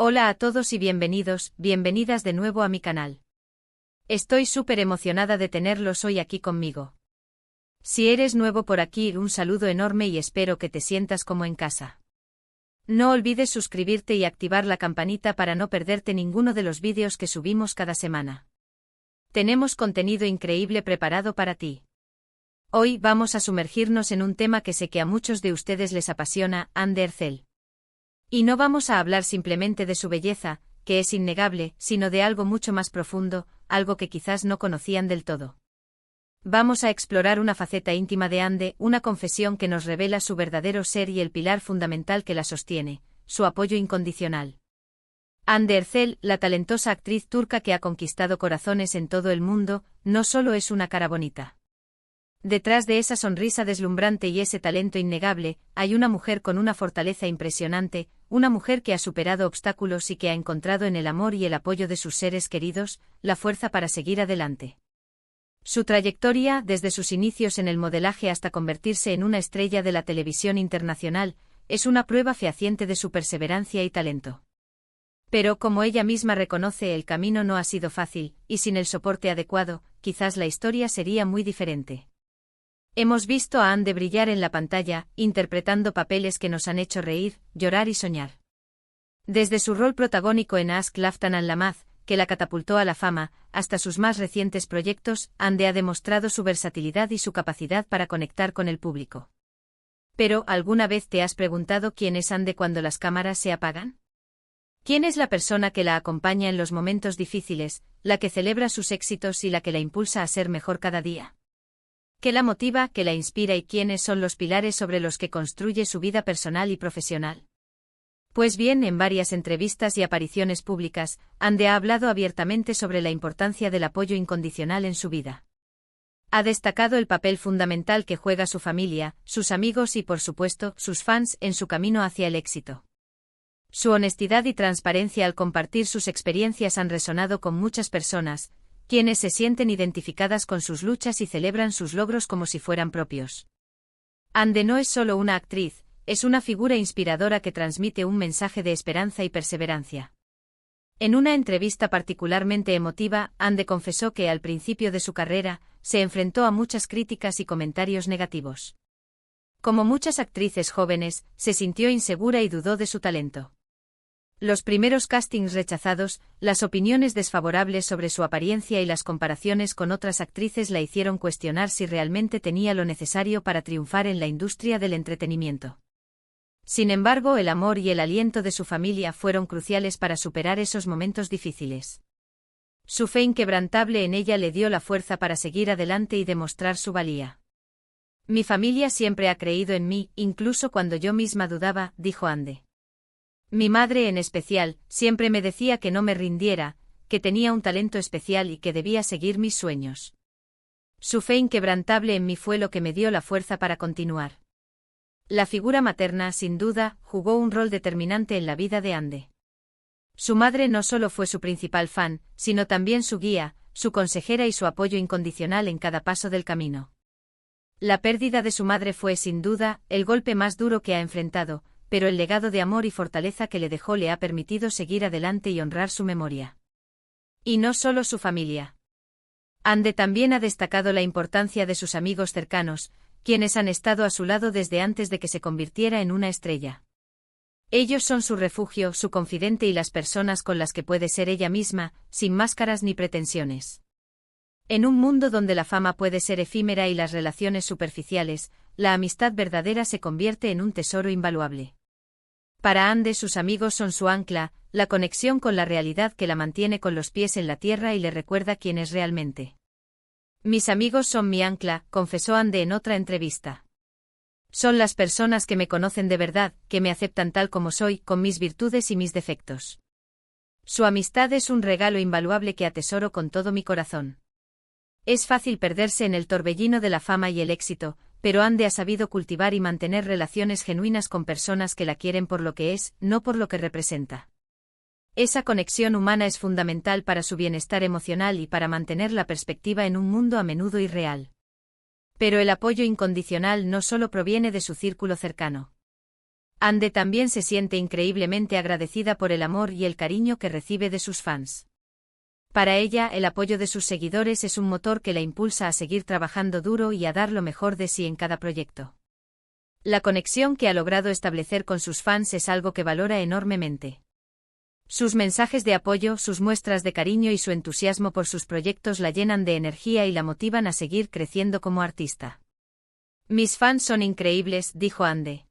Hola a todos y bienvenidos, bienvenidas de nuevo a mi canal. Estoy súper emocionada de tenerlos hoy aquí conmigo. Si eres nuevo por aquí, un saludo enorme y espero que te sientas como en casa. No olvides suscribirte y activar la campanita para no perderte ninguno de los vídeos que subimos cada semana. Tenemos contenido increíble preparado para ti. Hoy vamos a sumergirnos en un tema que sé que a muchos de ustedes les apasiona, Anne Ercel. Y no vamos a hablar simplemente de su belleza, que es innegable, sino de algo mucho más profundo, algo que quizás no conocían del todo. Vamos a explorar una faceta íntima de Hande, una confesión que nos revela su verdadero ser y el pilar fundamental que la sostiene, su apoyo incondicional. Hande Ercel, la talentosa actriz turca que ha conquistado corazones en todo el mundo, no solo es una cara bonita. Detrás de esa sonrisa deslumbrante y ese talento innegable, hay una mujer con una fortaleza impresionante, una mujer que ha superado obstáculos y que ha encontrado en el amor y el apoyo de sus seres queridos, la fuerza para seguir adelante. Su trayectoria, desde sus inicios en el modelaje hasta convertirse en una estrella de la televisión internacional, es una prueba fehaciente de su perseverancia y talento. Pero como ella misma reconoce, el camino no ha sido fácil, y sin el soporte adecuado, quizás la historia sería muy diferente. Hemos visto a Hande brillar en la pantalla, interpretando papeles que nos han hecho reír, llorar y soñar. Desde su rol protagónico en Ask Laftan and Lamaz, que la catapultó a la fama, hasta sus más recientes proyectos, Hande ha demostrado su versatilidad y su capacidad para conectar con el público. Pero, ¿alguna vez te has preguntado quién es Hande cuando las cámaras se apagan? ¿Quién es la persona que la acompaña en los momentos difíciles, la que celebra sus éxitos y la que la impulsa a ser mejor cada día? ¿Qué la motiva, qué la inspira y quiénes son los pilares sobre los que construye su vida personal y profesional? Pues bien, en varias entrevistas y apariciones públicas, Hande ha hablado abiertamente sobre la importancia del apoyo incondicional en su vida. Ha destacado el papel fundamental que juega su familia, sus amigos y, por supuesto, sus fans en su camino hacia el éxito. Su honestidad y transparencia al compartir sus experiencias han resonado con muchas personas, quienes se sienten identificadas con sus luchas y celebran sus logros como si fueran propios. Hande no es solo una actriz, es una figura inspiradora que transmite un mensaje de esperanza y perseverancia. En una entrevista particularmente emotiva, Hande confesó que al principio de su carrera, se enfrentó a muchas críticas y comentarios negativos. Como muchas actrices jóvenes, se sintió insegura y dudó de su talento. Los primeros castings rechazados, las opiniones desfavorables sobre su apariencia y las comparaciones con otras actrices la hicieron cuestionar si realmente tenía lo necesario para triunfar en la industria del entretenimiento. Sin embargo, el amor y el aliento de su familia fueron cruciales para superar esos momentos difíciles. Su fe inquebrantable en ella le dio la fuerza para seguir adelante y demostrar su valía. Mi familia siempre ha creído en mí, incluso cuando yo misma dudaba, dijo Hande. Mi madre en especial, siempre me decía que no me rindiera, que tenía un talento especial y que debía seguir mis sueños. Su fe inquebrantable en mí fue lo que me dio la fuerza para continuar. La figura materna, sin duda, jugó un rol determinante en la vida de Hande. Su madre no solo fue su principal fan, sino también su guía, su consejera y su apoyo incondicional en cada paso del camino. La pérdida de su madre fue, sin duda, el golpe más duro que ha enfrentado, pero el legado de amor y fortaleza que le dejó le ha permitido seguir adelante y honrar su memoria. Y no solo su familia. Hande también ha destacado la importancia de sus amigos cercanos, quienes han estado a su lado desde antes de que se convirtiera en una estrella. Ellos son su refugio, su confidente y las personas con las que puede ser ella misma, sin máscaras ni pretensiones. En un mundo donde la fama puede ser efímera y las relaciones superficiales, la amistad verdadera se convierte en un tesoro invaluable. Para Hande sus amigos son su ancla, la conexión con la realidad que la mantiene con los pies en la tierra y le recuerda quién es realmente. Mis amigos son mi ancla, confesó Hande en otra entrevista. Son las personas que me conocen de verdad, que me aceptan tal como soy, con mis virtudes y mis defectos. Su amistad es un regalo invaluable que atesoro con todo mi corazón. Es fácil perderse en el torbellino de la fama y el éxito, pero Hande ha sabido cultivar y mantener relaciones genuinas con personas que la quieren por lo que es, no por lo que representa. Esa conexión humana es fundamental para su bienestar emocional y para mantener la perspectiva en un mundo a menudo irreal. Pero el apoyo incondicional no solo proviene de su círculo cercano. Ande también se siente increíblemente agradecida por el amor y el cariño que recibe de sus fans. Para ella, el apoyo de sus seguidores es un motor que la impulsa a seguir trabajando duro y a dar lo mejor de sí en cada proyecto. La conexión que ha logrado establecer con sus fans es algo que valora enormemente. Sus mensajes de apoyo, sus muestras de cariño y su entusiasmo por sus proyectos la llenan de energía y la motivan a seguir creciendo como artista. Mis fans son increíbles, dijo Ande.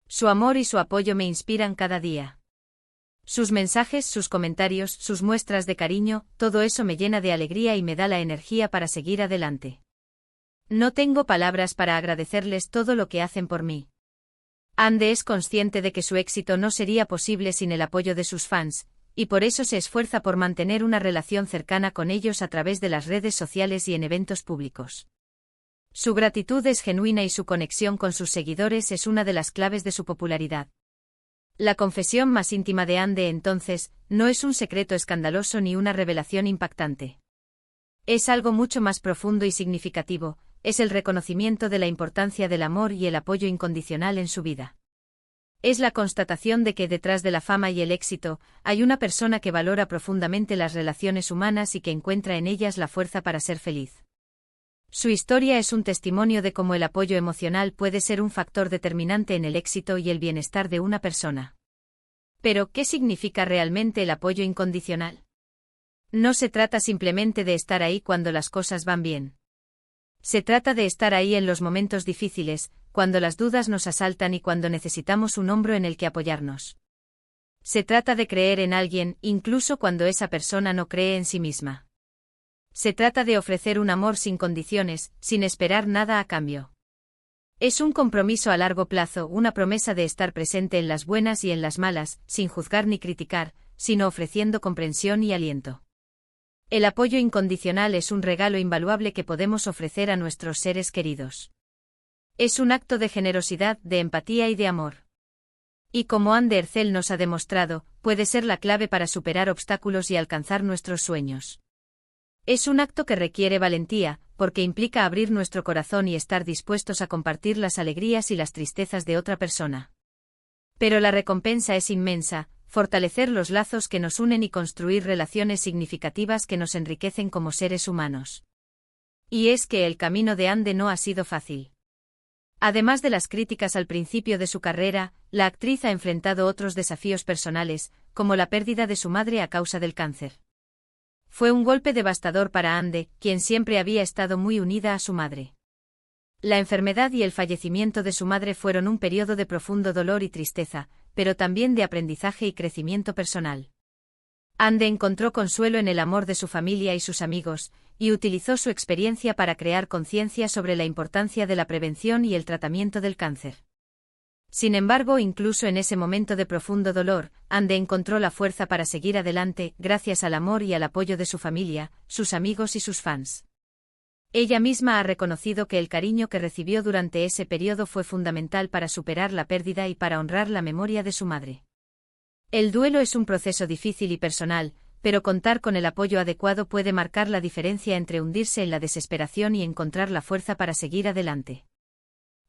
Su amor y su apoyo me inspiran cada día. Sus mensajes, sus comentarios, sus muestras de cariño, todo eso me llena de alegría y me da la energía para seguir adelante. No tengo palabras para agradecerles todo lo que hacen por mí. Ande es consciente de que su éxito no sería posible sin el apoyo de sus fans, y por eso se esfuerza por mantener una relación cercana con ellos a través de las redes sociales y en eventos públicos. Su gratitud es genuina y su conexión con sus seguidores es una de las claves de su popularidad. La confesión más íntima de Ande, entonces, no es un secreto escandaloso ni una revelación impactante. Es algo mucho más profundo y significativo, es el reconocimiento de la importancia del amor y el apoyo incondicional en su vida. Es la constatación de que detrás de la fama y el éxito, hay una persona que valora profundamente las relaciones humanas y que encuentra en ellas la fuerza para ser feliz. Su historia es un testimonio de cómo el apoyo emocional puede ser un factor determinante en el éxito y el bienestar de una persona. Pero, ¿qué significa realmente el apoyo incondicional? No se trata simplemente de estar ahí cuando las cosas van bien. Se trata de estar ahí en los momentos difíciles, cuando las dudas nos asaltan y cuando necesitamos un hombro en el que apoyarnos. Se trata de creer en alguien, incluso cuando esa persona no cree en sí misma. Se trata de ofrecer un amor sin condiciones, sin esperar nada a cambio. Es un compromiso a largo plazo, una promesa de estar presente en las buenas y en las malas, sin juzgar ni criticar, sino ofreciendo comprensión y aliento. El apoyo incondicional es un regalo invaluable que podemos ofrecer a nuestros seres queridos. Es un acto de generosidad, de empatía y de amor. Y como Ande Ercel nos ha demostrado, puede ser la clave para superar obstáculos y alcanzar nuestros sueños. Es un acto que requiere valentía, porque implica abrir nuestro corazón y estar dispuestos a compartir las alegrías y las tristezas de otra persona. Pero la recompensa es inmensa, fortalecer los lazos que nos unen y construir relaciones significativas que nos enriquecen como seres humanos. Y es que el camino de Ande no ha sido fácil. Además de las críticas al principio de su carrera, la actriz ha enfrentado otros desafíos personales, como la pérdida de su madre a causa del cáncer. Fue un golpe devastador para Ande, quien siempre había estado muy unida a su madre. La enfermedad y el fallecimiento de su madre fueron un periodo de profundo dolor y tristeza, pero también de aprendizaje y crecimiento personal. Ande encontró consuelo en el amor de su familia y sus amigos, y utilizó su experiencia para crear conciencia sobre la importancia de la prevención y el tratamiento del cáncer. Sin embargo, incluso en ese momento de profundo dolor, Ande encontró la fuerza para seguir adelante, gracias al amor y al apoyo de su familia, sus amigos y sus fans. Ella misma ha reconocido que el cariño que recibió durante ese periodo fue fundamental para superar la pérdida y para honrar la memoria de su madre. El duelo es un proceso difícil y personal, pero contar con el apoyo adecuado puede marcar la diferencia entre hundirse en la desesperación y encontrar la fuerza para seguir adelante.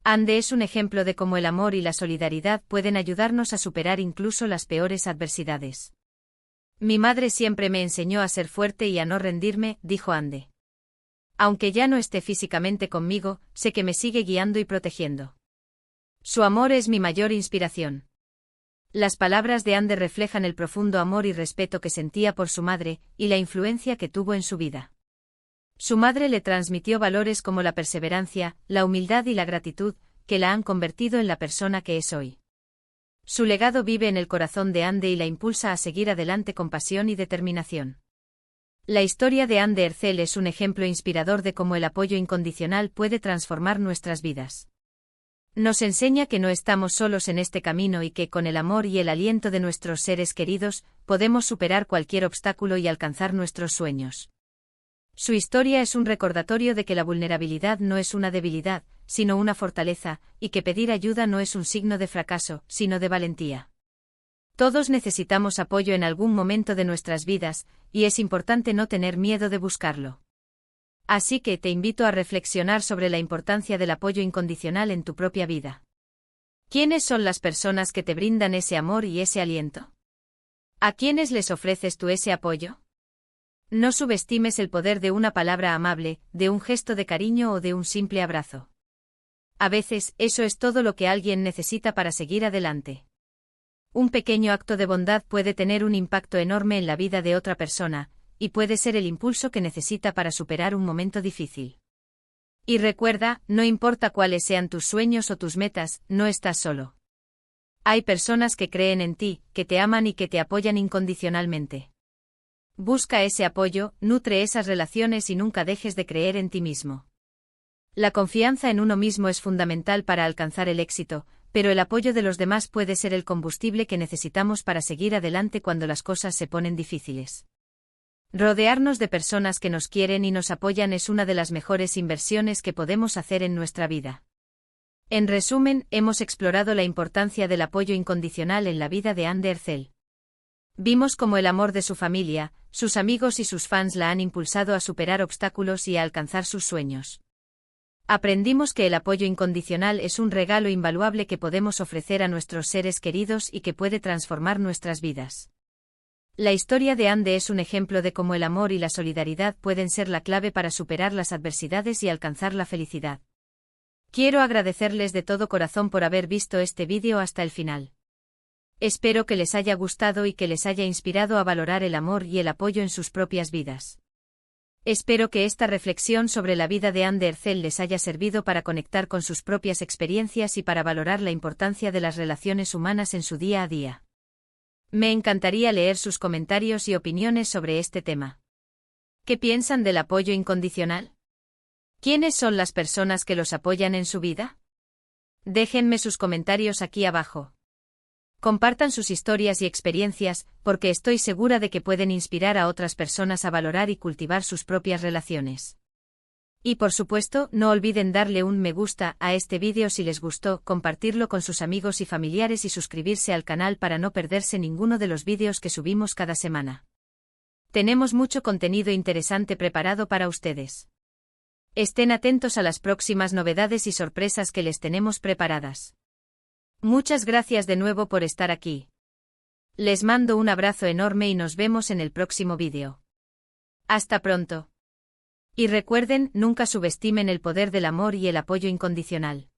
Ande es un ejemplo de cómo el amor y la solidaridad pueden ayudarnos a superar incluso las peores adversidades. Mi madre siempre me enseñó a ser fuerte y a no rendirme, dijo Ande. Aunque ya no esté físicamente conmigo, sé que me sigue guiando y protegiendo. Su amor es mi mayor inspiración. Las palabras de Ande reflejan el profundo amor y respeto que sentía por su madre, y la influencia que tuvo en su vida. Su madre le transmitió valores como la perseverancia, la humildad y la gratitud, que la han convertido en la persona que es hoy. Su legado vive en el corazón de Ande y la impulsa a seguir adelante con pasión y determinación. La historia de Ande Ercel es un ejemplo inspirador de cómo el apoyo incondicional puede transformar nuestras vidas. Nos enseña que no estamos solos en este camino y que, con el amor y el aliento de nuestros seres queridos, podemos superar cualquier obstáculo y alcanzar nuestros sueños. Su historia es un recordatorio de que la vulnerabilidad no es una debilidad, sino una fortaleza, y que pedir ayuda no es un signo de fracaso, sino de valentía. Todos necesitamos apoyo en algún momento de nuestras vidas, y es importante no tener miedo de buscarlo. Así que te invito a reflexionar sobre la importancia del apoyo incondicional en tu propia vida. ¿Quiénes son las personas que te brindan ese amor y ese aliento? ¿A quiénes les ofreces tú ese apoyo? No subestimes el poder de una palabra amable, de un gesto de cariño o de un simple abrazo. A veces, eso es todo lo que alguien necesita para seguir adelante. Un pequeño acto de bondad puede tener un impacto enorme en la vida de otra persona, y puede ser el impulso que necesita para superar un momento difícil. Y recuerda, no importa cuáles sean tus sueños o tus metas, no estás solo. Hay personas que creen en ti, que te aman y que te apoyan incondicionalmente. Busca ese apoyo, nutre esas relaciones y nunca dejes de creer en ti mismo. La confianza en uno mismo es fundamental para alcanzar el éxito, pero el apoyo de los demás puede ser el combustible que necesitamos para seguir adelante cuando las cosas se ponen difíciles. Rodearnos de personas que nos quieren y nos apoyan es una de las mejores inversiones que podemos hacer en nuestra vida. En resumen, hemos explorado la importancia del apoyo incondicional en la vida de Anne Derzel. Vimos cómo el amor de su familia, sus amigos y sus fans la han impulsado a superar obstáculos y a alcanzar sus sueños. Aprendimos que el apoyo incondicional es un regalo invaluable que podemos ofrecer a nuestros seres queridos y que puede transformar nuestras vidas. La historia de Anne es un ejemplo de cómo el amor y la solidaridad pueden ser la clave para superar las adversidades y alcanzar la felicidad. Quiero agradecerles de todo corazón por haber visto este vídeo hasta el final. Espero que les haya gustado y que les haya inspirado a valorar el amor y el apoyo en sus propias vidas. Espero que esta reflexión sobre la vida de Anne Derzel les haya servido para conectar con sus propias experiencias y para valorar la importancia de las relaciones humanas en su día a día. Me encantaría leer sus comentarios y opiniones sobre este tema. ¿Qué piensan del apoyo incondicional? ¿Quiénes son las personas que los apoyan en su vida? Déjenme sus comentarios aquí abajo. Compartan sus historias y experiencias, porque estoy segura de que pueden inspirar a otras personas a valorar y cultivar sus propias relaciones. Y por supuesto, no olviden darle un me gusta a este vídeo si les gustó, compartirlo con sus amigos y familiares y suscribirse al canal para no perderse ninguno de los vídeos que subimos cada semana. Tenemos mucho contenido interesante preparado para ustedes. Estén atentos a las próximas novedades y sorpresas que les tenemos preparadas. Muchas gracias de nuevo por estar aquí. Les mando un abrazo enorme y nos vemos en el próximo vídeo. Hasta pronto. Y recuerden, nunca subestimen el poder del amor y el apoyo incondicional.